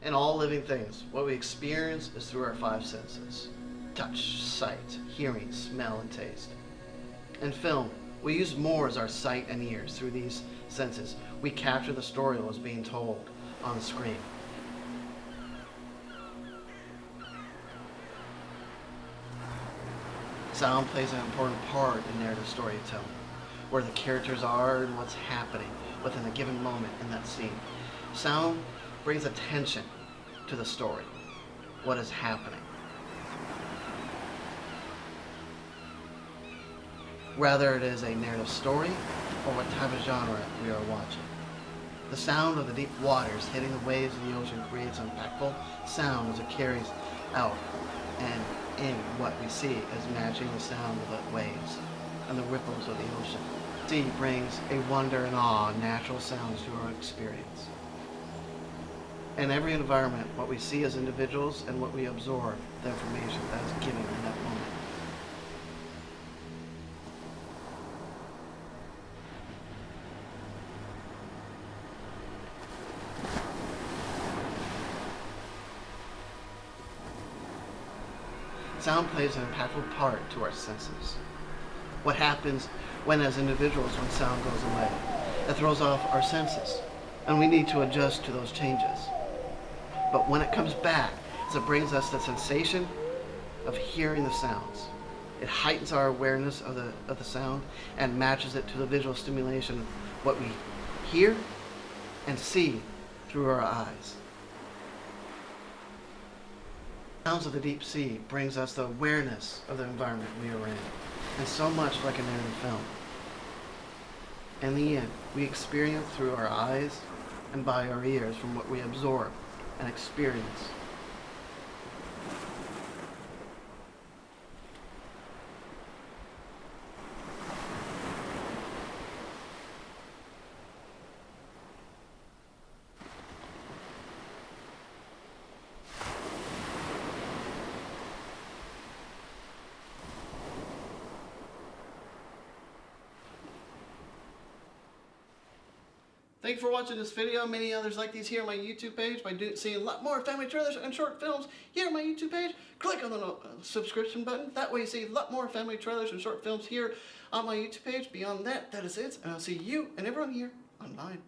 In all living things, what we experience is through our five senses: touch, sight, hearing, smell, and taste. In film, we use more as our sight and ears. Through these senses, we capture the story that was being told on the screen. Sound plays an important part in narrative storytelling, where the characters are and what's happening within a given moment in that scene. Sound brings attention to the story, what is happening. Whether it is a narrative story or what type of genre we are watching. The sound of the deep waters hitting the waves of the ocean creates an impactful sound as it carries out, and in what we see is matching the sound of the waves and the ripples of the ocean. Sea brings a wonder and awe, natural sounds to our experience. In every environment, what we see as individuals and what we absorb, the information that is given in that moment. Sound plays an impactful part to our senses. What happens when, as individuals, when sound goes away? It throws off our senses, and we need to adjust to those changes. But when it comes back, it brings us the sensation of hearing the sounds. It heightens our awareness of the sound and matches it to the visual stimulation, what we hear and see through our eyes. Sounds of the deep sea brings us the awareness of the environment we are in, and so much like a narrative film. In the end, we experience through our eyes and by our ears from what we absorb and experience. Thank you for watching this video. Many others like these here on my YouTube page. By seeing a lot more family trailers and short films here on my YouTube page, click on the subscription button. That way you see a lot more family trailers and short films here on my YouTube page. Beyond that, that is it. And I'll see you and everyone here online.